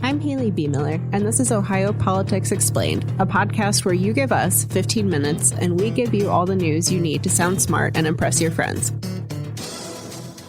I'm Haley B. Miller, and this is Ohio Politics Explained, a podcast where you give us 15 minutes and we give you all the news you need to sound smart and impress your friends.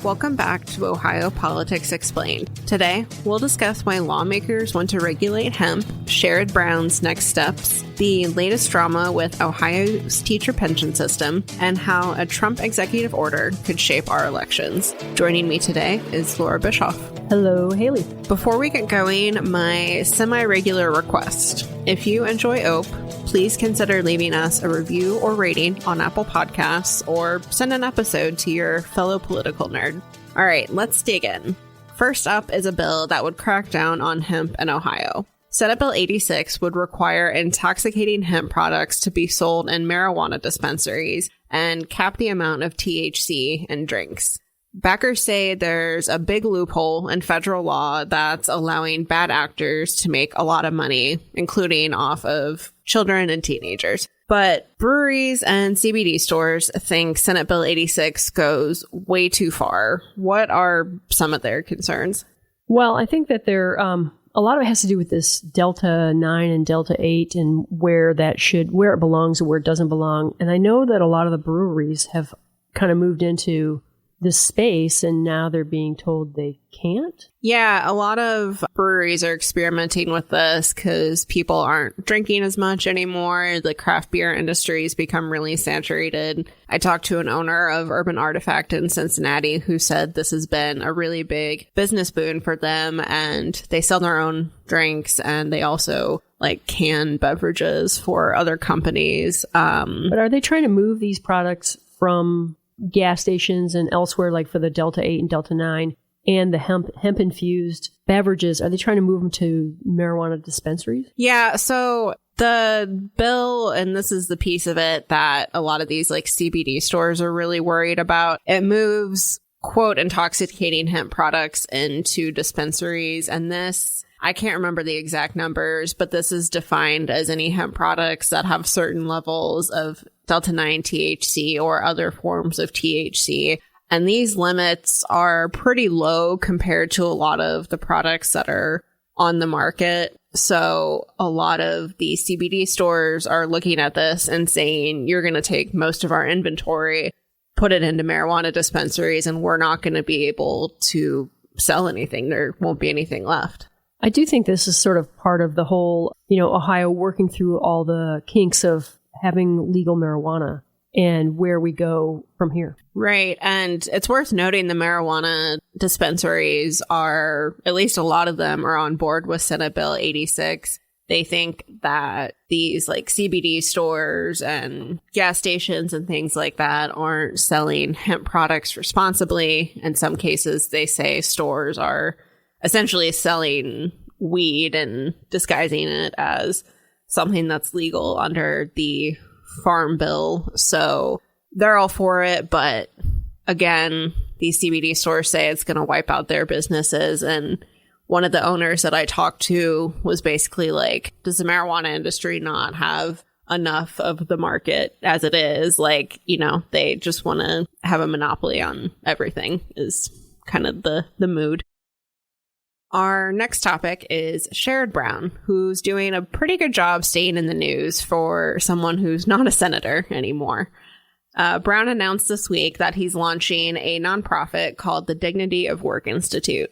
Welcome back to Ohio Politics Explained. Today, we'll discuss why lawmakers want to regulate hemp, Sherrod Brown's next steps, the latest drama with Ohio's teacher pension system, and how a Trump executive order could shape our elections. Joining me today is Laura Bischoff. Hello, Haley. Before we get going, my semi-regular request. If you enjoy OAP, please consider leaving us a review or rating on Apple Podcasts or send an episode to your fellow political nerd. All right, let's dig in. First up is a bill that would crack down on hemp in Ohio. Senate Bill 86 would require intoxicating hemp products to be sold in marijuana dispensaries and cap the amount of THC in drinks. Backers say there's a big loophole in federal law that's allowing bad actors to make a lot of money, including off of children and teenagers. But breweries and CBD stores think Senate Bill 86 goes way too far. What are some of their concerns? Well, I think that a lot of it has to do with this Delta 9 and Delta 8 and where it belongs and where it doesn't belong. And I know that a lot of the breweries have kind of moved into this space and now they're being told they can't. Yeah, a lot of breweries are experimenting with this because people aren't drinking as much anymore. The craft beer industry's become really saturated. I talked to an owner of Urban Artifact in Cincinnati who said this has been a really big business boon for them, and they sell their own drinks and they also can beverages for other companies. But are they trying to move these products from gas stations and elsewhere, like for the Delta 8 and Delta 9 and the hemp infused beverages? Are they trying to move them to marijuana dispensaries? Yeah, so the bill, and this is the piece of it that a lot of these CBD stores are really worried about, it moves, quote, intoxicating hemp products into dispensaries. And this, I can't remember the exact numbers, but this is defined as any hemp products that have certain levels of Delta 9 THC or other forms of THC. And these limits are pretty low compared to a lot of the products that are on the market. So a lot of the CBD stores are looking at this and saying, you're going to take most of our inventory, put it into marijuana dispensaries, and we're not going to be able to sell anything. There won't be anything left. I do think this is sort of part of the whole, Ohio working through all the kinks of having legal marijuana and where we go from here. Right. And it's worth noting the marijuana dispensaries are, at least a lot of them are on board with Senate Bill 86. They think that these CBD stores and gas stations and things like that aren't selling hemp products responsibly. In some cases, they say stores are essentially selling weed and disguising it as something that's legal under the Farm Bill. So they're all for it. But again, these CBD stores say it's going to wipe out their businesses. And one of the owners that I talked to was basically does the marijuana industry not have enough of the market as it is? They just want to have a monopoly on everything is kind of the mood. Our next topic is Sherrod Brown, who's doing a pretty good job staying in the news for someone who's not a senator anymore. Brown announced this week that he's launching a nonprofit called the Dignity of Work Institute.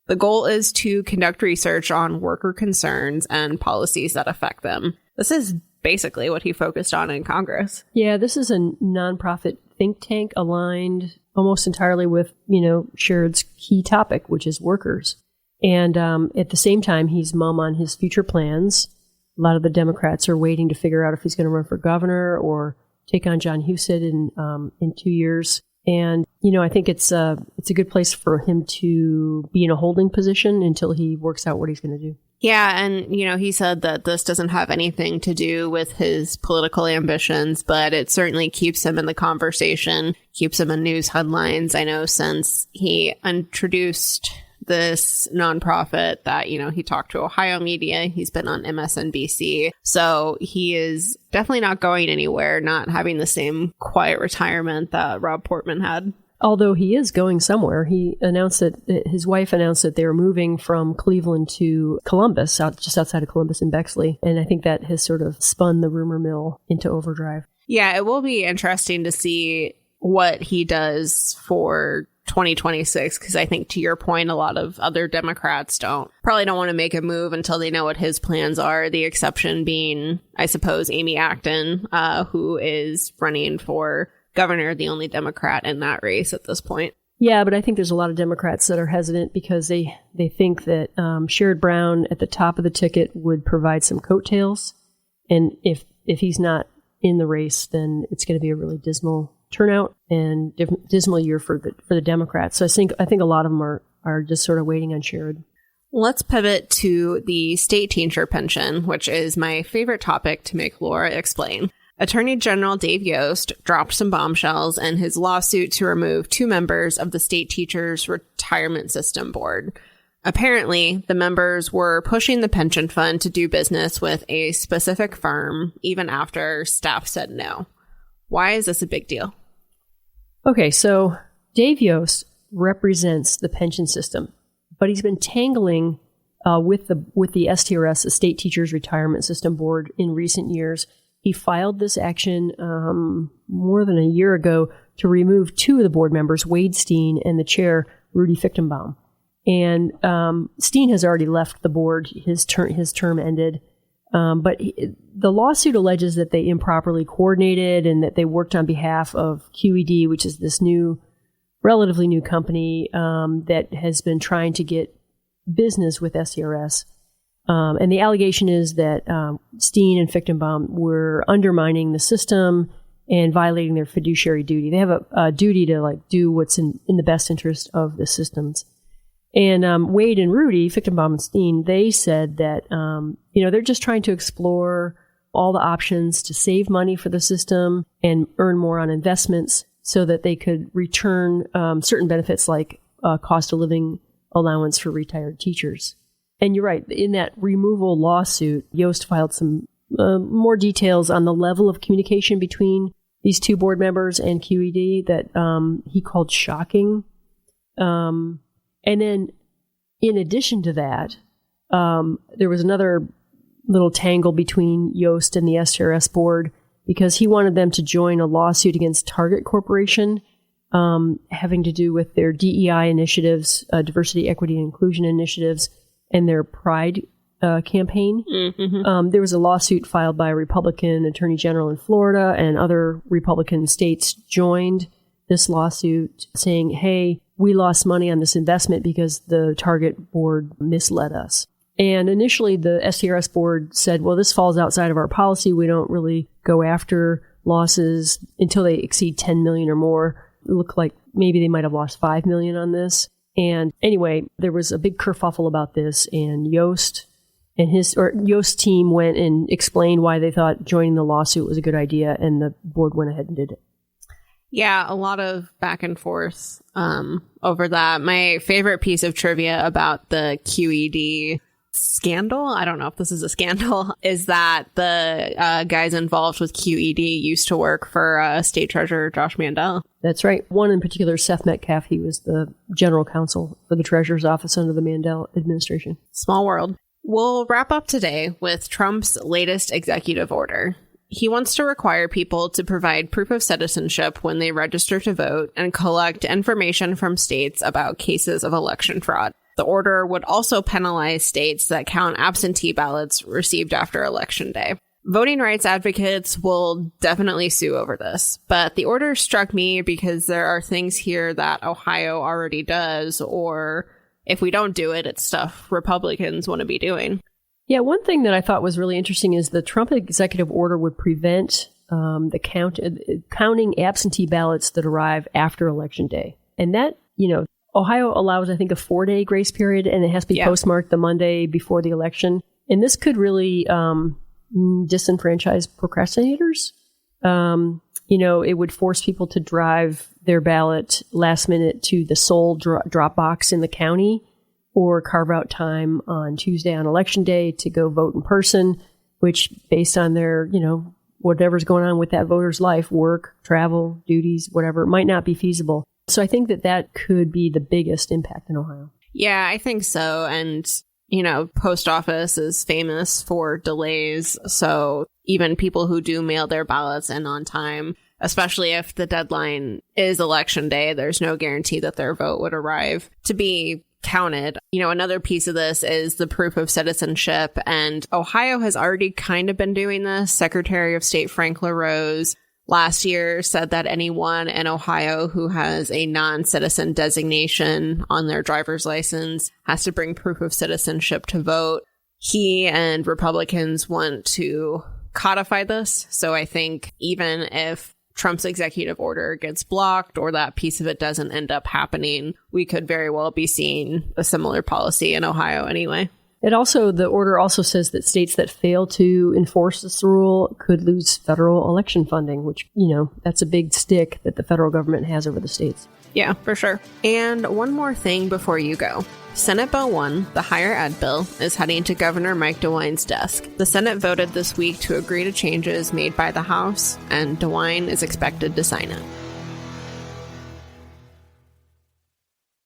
The goal is to conduct research on worker concerns and policies that affect them. This is basically what he focused on in Congress. Yeah, this is a nonprofit think tank aligned almost entirely with, Sherrod's key topic, which is workers. And at the same time, he's mum on his future plans. A lot of the Democrats are waiting to figure out if he's going to run for governor or take on John Husted in 2 years. And, I think it's a good place for him to be in a holding position until he works out what he's going to do. Yeah. And, he said that this doesn't have anything to do with his political ambitions, but it certainly keeps him in the conversation, keeps him in news headlines. I know since he introduced this nonprofit that, he talked to Ohio media. He's been on MSNBC. So he is definitely not going anywhere, not having the same quiet retirement that Rob Portman had. although he is going somewhere. He announced that his wife announced that they were moving from Cleveland to Columbus, just outside of Columbus in Bexley. And I think that has sort of spun the rumor mill into overdrive. Yeah, it will be interesting to see what he does for 2026, because I think, to your point, a lot of other Democrats probably don't want to make a move until they know what his plans are. The exception being, I suppose, Amy Acton, who is running for governor, the only Democrat in that race at this point. Yeah, but I think there's a lot of Democrats that are hesitant because they think that Sherrod Brown at the top of the ticket would provide some coattails. And if he's not in the race, then it's going to be a really dismal turnout and dismal year for the Democrats. So I think a lot of them are just sort of waiting on Sherrod. Let's pivot to the state teacher pension, which is my favorite topic to make Laura explain. Attorney General Dave Yost dropped some bombshells in his lawsuit to remove 2 members of the state teachers' retirement system board. Apparently, the members were pushing the pension fund to do business with a specific firm, even after staff said no. Why is this a big deal? Okay, so Dave Yost represents the pension system, but he's been tangling with the STRS, the State Teachers Retirement System Board, in recent years. He filed this action more than a year ago to remove 2 of the board members, Wade Steen and the chair, Rudy Fichtenbaum. And Steen has already left the board. His term ended. But the lawsuit alleges that they improperly coordinated and that they worked on behalf of QED, which is this relatively new company that has been trying to get business with STRS. And the allegation is that Steen and Fichtenbaum were undermining the system and violating their fiduciary duty. They have a duty to do what's in the best interest of the systems. And Wade and Rudy, Fichtenbaum and Steen, they said that they're just trying to explore all the options to save money for the system and earn more on investments so that they could return certain benefits like cost of living allowance for retired teachers. And you're right, in that removal lawsuit, Yost filed some more details on the level of communication between these 2 board members and QED that he called shocking. And then, in addition to that, there was another little tangle between Yost and the STRS board because he wanted them to join a lawsuit against Target Corporation having to do with their DEI initiatives, diversity, equity, and inclusion initiatives, and their Pride campaign. Mm-hmm. There was a lawsuit filed by a Republican attorney general in Florida, and other Republican states joined this lawsuit saying, hey, we lost money on this investment because the Target board misled us. And initially, the STRS board said, well, this falls outside of our policy. We don't really go after losses until they exceed $10 million or more. It looked like maybe they might have lost $5 million on this. And anyway, there was a big kerfuffle about this, and Yost and Yost's team went and explained why they thought joining the lawsuit was a good idea, and the board went ahead and did it. Yeah, a lot of back and forth over that. My favorite piece of trivia about the QED scandal, I don't know if this is a scandal, is that the guys involved with QED used to work for State Treasurer Josh Mandel. That's right. One in particular, Seth Metcalf, he was the general counsel for the Treasurer's office under the Mandel administration. Small world. We'll wrap up today with Trump's latest executive order. He wants to require people to provide proof of citizenship when they register to vote and collect information from states about cases of election fraud. The order would also penalize states that count absentee ballots received after Election Day. Voting rights advocates will definitely sue over this, but the order struck me because there are things here that Ohio already does, or if we don't do it, it's stuff Republicans want to be doing. Yeah, one thing that I thought was really interesting is the Trump executive order would prevent counting absentee ballots that arrive after Election Day. And that, Ohio allows, I think, a 4-day grace period, and it has to be postmarked the Monday before the election. And this could really disenfranchise procrastinators. It would force people to drive their ballot last minute to the sole drop box in the county, or carve out time on Tuesday on Election Day to go vote in person, which, based on their, whatever's going on with that voter's life, work, travel, duties, whatever, might not be feasible. So I think that could be the biggest impact in Ohio. Yeah, I think so. And, post office is famous for delays. So even people who do mail their ballots in on time, especially if the deadline is election day, there's no guarantee that their vote would arrive to be counted. Another piece of this is the proof of citizenship. And Ohio has already kind of been doing this. Secretary of State Frank LaRose last year said that anyone in Ohio who has a non-citizen designation on their driver's license has to bring proof of citizenship to vote. He and Republicans want to codify this. So I think even if Trump's executive order gets blocked or that piece of it doesn't end up happening, we could very well be seeing a similar policy in Ohio anyway. The order also says that states that fail to enforce this rule could lose federal election funding, which, that's a big stick that the federal government has over the states. Yeah, for sure. And one more thing before you go. Senate Bill 1, the higher ed bill, is heading to Governor Mike DeWine's desk. The Senate voted this week to agree to changes made by the House, and DeWine is expected to sign it.